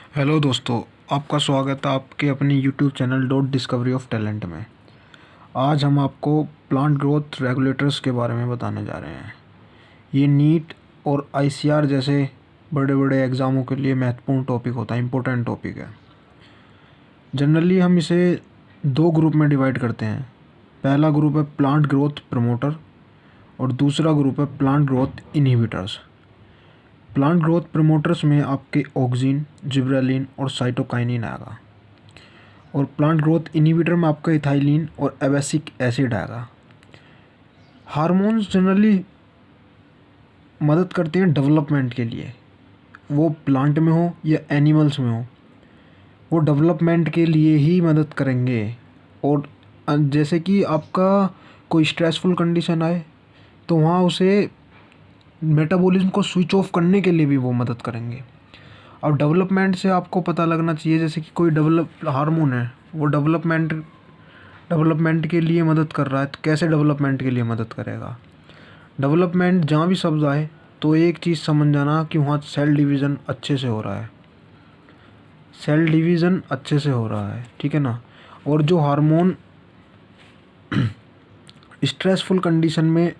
Hello दोस्तों, आपका स्वागत है आपके अपने YouTube channel dot discovery of talent में। आज हम आपको प्लांट ग्रोथ रेगुलेटर्स के बारे में बताने जा रहे हैं। ये नीट और आईसीआर जैसे बड़े बड़े एग्ज़ामों के लिए महत्वपूर्ण टॉपिक होता है, इम्पोर्टेंट टॉपिक है। जनरली हम इसे दो ग्रुप में डिवाइड करते हैं। पहला ग्रुप है प्लांट ग्रोथ प्रमोटर और दूसरा ग्रुप है plant growth inhibitors. Plant growth promoters में आपके ऑक्सिन, जिबरेलिन और साइटोकाइनिन आएगा और प्लांट ग्रोथ इनहिबिटर में आपका इथाइलिन और एबैसिक एसिड आएगा। हार्मोन्स जनरली मदद करते हैं डेवलपमेंट के लिए, वो प्लांट में हो या एनिमल्स में हो, वो डेवलपमेंट के लिए ही मदद करेंगे। और जैसे कि आपका कोई स्ट्रेसफुल कंडीशन आए तो वहाँ उसे मेटाबॉलिज्म को स्विच ऑफ करने के लिए भी वो मदद करेंगे। अब डेवलपमेंट से आपको पता लगना चाहिए, जैसे कि कोई हार्मोन है, वो डेवलपमेंट के लिए मदद कर रहा है, तो कैसे डेवलपमेंट के लिए मदद करेगा। डेवलपमेंट जहाँ भी शब्द आए तो एक चीज़ समझ जाना कि वहाँ सेल डिवीज़न अच्छे से हो रहा है, सेल डिवीज़न अच्छे से हो रहा है, ठीक है ना। और जो हार्मोन स्ट्रेसफुल कंडीशन में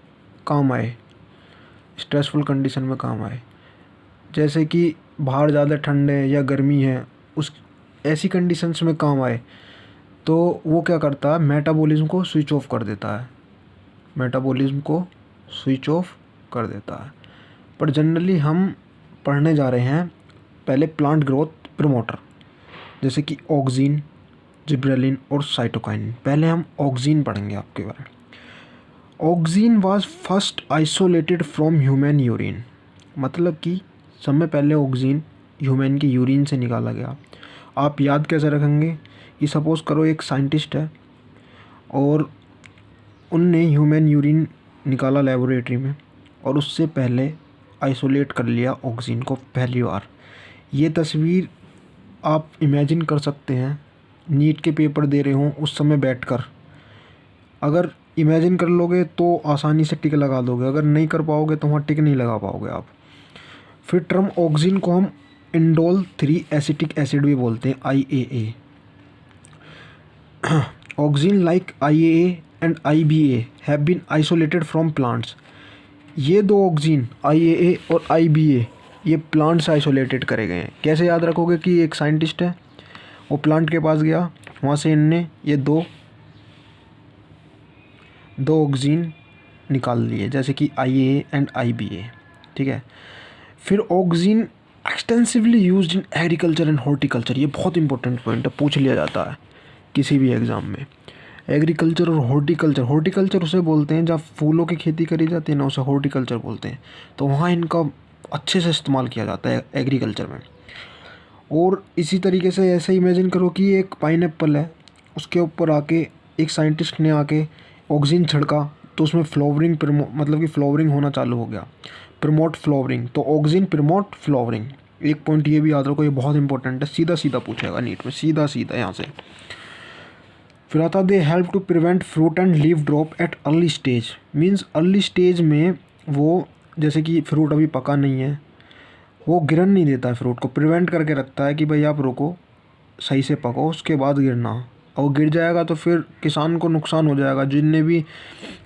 काम आए, जैसे कि बाहर ज़्यादा ठंड है या गर्मी है, उस ऐसी कंडीशंस में काम आए, तो वो क्या करता है, मेटाबॉलिज्म को स्विच ऑफ कर देता है, पर जनरली हम पढ़ने जा रहे हैं पहले प्लांट ग्रोथ प्रमोटर, जैसे कि ऑक्सिन, जिब्रेलिन और साइटोकाइनिन। पहले हम ऑक्सिन पढ़ेंगे आपके बारे में। Auxin was first isolated from human urine, मतलब कि समय पहले ऑक्सिन ह्यूमन की यूरिन से निकाला गया। आप याद कैसे रखेंगे कि सपोज़ करो एक साइंटिस्ट है और उनने ह्यूमन यूरिन निकाला लेबोरेटरी में और उससे पहले आइसोलेट कर लिया ऑक्सिन को पहली बार। ये तस्वीर आप इमेजिन कर सकते हैं, नीट के पेपर दे रहे हों उस समय बैठकर। अगर इमेजिन कर लोगे तो आसानी से टिक लगा दोगे, अगर नहीं कर पाओगे तो वहाँ टिक नहीं लगा पाओगे आप। फिर टर्म ऑक्सिन को हम इंडोल 3 एसिटिक एसिड भी बोलते हैं, IAA। Auxin like IAA and IBA have been isolated from plants. ये दो ऑक्सिन IAA और IBA ये प्लांट से आइसोलेटेड करे गए हैं। कैसे याद रखोगे कि एक साइंटिस्ट है, वो प्लांट के पास गया, वहाँ से इनने ये दो ऑक्सिन निकाल लिए, जैसे कि IAA एंड IBA, ठीक है। फिर auxin extensively used in agriculture and horticulture. ये बहुत इंपॉर्टेंट पॉइंट है, पूछ लिया जाता है किसी भी एग्ज़ाम में। एग्रीकल्चर और हॉर्टिकल्चर उसे बोलते हैं जहाँ फूलों की खेती करी जाती है ना, उसे हॉर्टिकल्चर बोलते हैं। तो वहाँ इनका अच्छे से इस्तेमाल किया जाता है एग्रीकल्चर में। और इसी तरीके से ऐसे इमेजिन करो कि एक पाइनएप्पल है, उसके ऊपर आके एक साइंटिस्ट ने आके ऑक्सिन छिड़का तो उसमें फ्लावरिंग मतलब कि फ्लावरिंग होना चालू हो गया, प्रमोट फ्लावरिंग। तो ऑक्सिन प्रमोट फ्लावरिंग। एक पॉइंट ये भी याद रखो, ये बहुत इंपॉर्टेंट है, सीधा पूछेगा नीट में, सीधा यहाँ से। फिर आता they help to prevent fruit and leaf drop at early stage. Means early stage में वो, जैसे कि फ्रूट अभी पका नहीं है, वो गिरन नहीं देता है, फ्रूट को प्रिवेंट करके रखता है कि भाई आप रुको, सही से पको, उसके बाद गिरना। और गिर जाएगा तो फिर किसान को नुकसान हो जाएगा, जिनने भी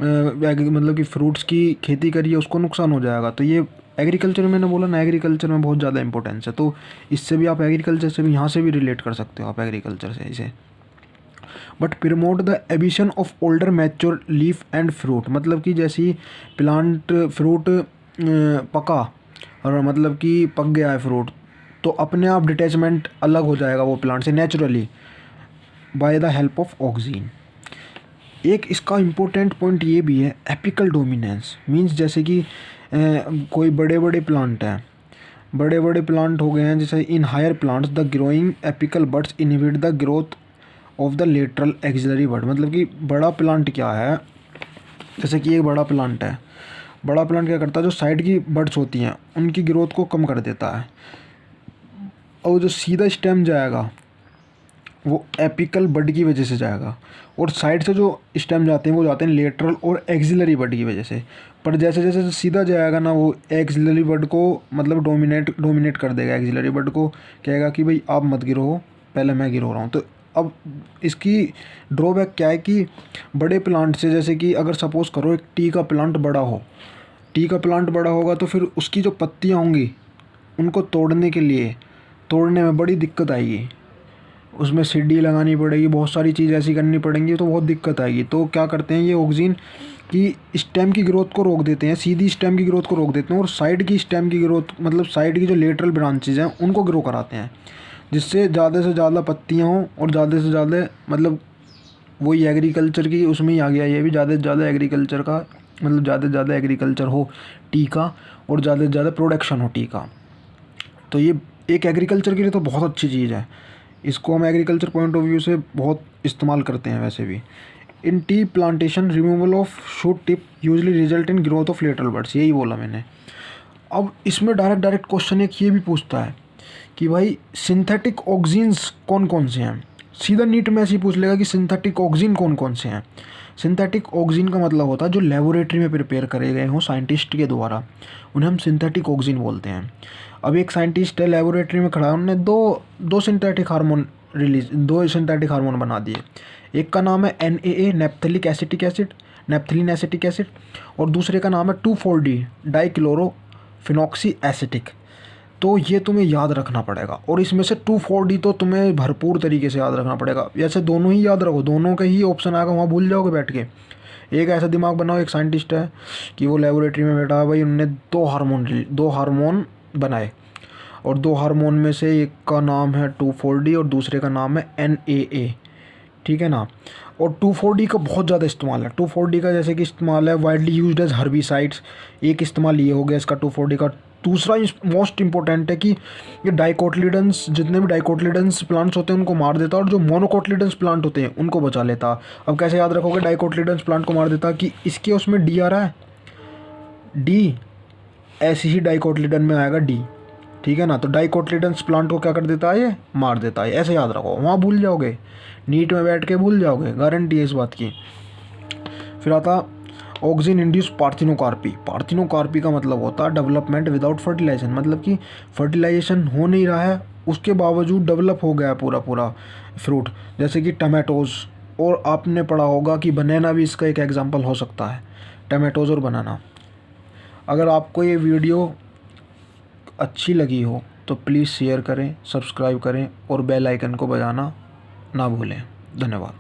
मतलब कि फ्रूट्स की खेती करी है उसको नुकसान हो जाएगा। तो ये एग्रीकल्चर, मैंने बोला ना एग्रीकल्चर में बहुत ज़्यादा इंपॉर्टेंस है, तो इससे भी आप एग्रीकल्चर से भी यहाँ से भी रिलेट कर सकते हो आप एग्रीकल्चर से इसे। But promote the abscission of older mature leaf and fruit, मतलब कि जैसे प्लांट फ्रूट पका और मतलब कि पक गया है फ्रूट, तो अपने आप डिटैचमेंट अलग हो जाएगा वो प्लांट से naturally by the help of auxin. एक इसका इम्पोर्टेंट पॉइंट ये भी है एपिकल डोमिनेंस। मींस जैसे कि कोई बड़े बड़े प्लांट हो गए हैं, जैसे in higher plants the growing apical buds inhibit the growth of the lateral axillary bud. मतलब कि बड़ा प्लांट क्या है, जैसे कि एक बड़ा प्लांट क्या करता है, जो साइड की बड्स होती हैं उनकी ग्रोथ को कम कर देता है, और जो सीधा स्टेम जाएगा वो एपिकल बड की वजह से जाएगा, और साइड से जो स्टेम जाते हैं वो जाते हैं लेटरल और एक्सिलरी बड की वजह से। पर जैसे जैसे सीधा जाएगा ना वो एक्सिलरी वर्ड को मतलब डोमिनेट कर देगा। एक्सिलरी वर्ड को कहेगा कि भाई आप मत गिरो, पहले मैं गिरो रहा हूँ। तो अब इसकी ड्रॉबैक क्या है कि बड़े प्लांट से, जैसे कि अगर सपोज़ करो एक टी का प्लांट बड़ा हो, टी का प्लांट बड़ा होगा तो फिर उसकी जो पत्तियाँ होंगी उनको तोड़ने में बड़ी दिक्कत आएगी। उसमें सीढ़ी लगानी पड़ेगी, बहुत सारी चीज़ ऐसी करनी पड़ेंगी, तो बहुत दिक्कत आएगी। तो क्या करते हैं ये ऑक्सिन कि स्टेम की ग्रोथ को रोक देते हैं, सीधी स्टेम की ग्रोथ को रोक देते हैं और साइड की स्टेम की ग्रोथ मतलब साइड की जो लेटरल ब्रांचेज हैं उनको ग्रो कराते हैं, जिससे ज़्यादा से ज़्यादा पत्तियाँ हों और ज़्यादा से ज़्यादा मतलब वही एग्रीकल्चर की उसमें ही आ गया ये भी, ज़्यादा से ज़्यादा एग्रीकल्चर का मतलब ज़्यादा से ज़्यादा एग्रीकल्चर हो टी का और ज़्यादा से ज़्यादा प्रोडक्शन हो टी का। तो ये एक एग्रीकल्चर के लिए तो बहुत अच्छी चीज़ है, इसको हम एग्रीकल्चर पॉइंट ऑफ व्यू से बहुत इस्तेमाल करते हैं वैसे भी। In tea plantation removal of shoot tip usually result in growth of lateral buds, यही बोला मैंने। अब इसमें डायरेक्ट क्वेश्चन एक ये भी पूछता है कि भाई सिंथेटिक ऑक्सीन्स कौन कौन से हैं। सीधा नीट में ऐसे ही पूछ लेगा कि सिंथेटिक ऑक्सीन कौन कौन से हैं। सिंथेटिक ऑक्सीन का मतलब होता है जो लेबोरेटरी में प्रिपेयर करे गए हों साइंटिस्ट के द्वारा, उन्हें हम सिंथेटिक ऑक्सीन बोलते हैं। अब एक साइंटिस्ट है लेबोरेटरी में खड़ा है, उन्होंने दो सिंथेटिक हार्मोन बना दिए। एक का नाम है NAA naphthalic acetic acid, naphthalene acetic acid, और दूसरे का नाम है 2,4-D डाइक्लोरोफिनॉक्सी एसिटिक। तो ये तुम्हें याद रखना पड़ेगा, और इसमें से 2,4-D तो तुम्हें भरपूर तरीके से याद रखना पड़ेगा। जैसे दोनों ही याद रखो, दोनों का ही ऑप्शन आएगा, वहाँ भूल जाओगे बैठ के। एक ऐसा दिमाग बनाओ, एक साइंटिस्ट है कि वो लेबोरेटरी में बैठा है, भाई उन्होंने दो हार्मोन बनाए, और दो हार्मोन में से एक का नाम है 2,4-D और दूसरे का नाम है NAA, ठीक है ना। और 2,4-D का बहुत ज़्यादा इस्तेमाल है। 2,4-D का जैसे कि इस्तेमाल है वाइडली यूज्ड एज हर्बिसाइड्स, एक इस्तेमाल ये हो गया इसका 2,4-D का। दूसरा मोस्ट इंपॉर्टेंट है कि ये डाइकोटिलिडन्स, जितने भी डाइकोटिलिडन्स प्लांट्स होते हैं उनको मार देता, और जो मोनोकोटिलिडन्स प्लांट होते हैं उनको बचा लेता। अब कैसे याद रखोगे डाइकोटिलिडन्स प्लांट को मार देता कि इसके उसमें D आ रहा है, D ऐसे ही डाइकोटिलिडन में आएगा D, ठीक है ना। तो डाइकोटिलिडन्स प्लांट को क्या कर देता है, ये मार देता है। ऐसे याद रखो, वहाँ भूल जाओगे, नीट में बैठ के भूल जाओगे, गारंटी है इस बात की। फिर आता ऑक्सीन इंड्यूस पार्थिनोकार्पी। पार्थिनोकार्पी का मतलब होता है डेवलपमेंट विदाउट फर्टिलाइजेशन, मतलब कि फर्टिलाइजेशन हो नहीं रहा है उसके बावजूद डेवलप हो गया पूरा फ्रूट, जैसे कि टमाटोज़। और आपने पढ़ा होगा कि बनाना भी इसका एक एग्जांपल हो सकता है, टमाटोज़ और बनाना। अगर आपको ये वीडियो अच्छी लगी हो तो प्लीज़ शेयर करें, सब्सक्राइब करें और बेल आइकन को बजाना ना भूलें। धन्यवाद।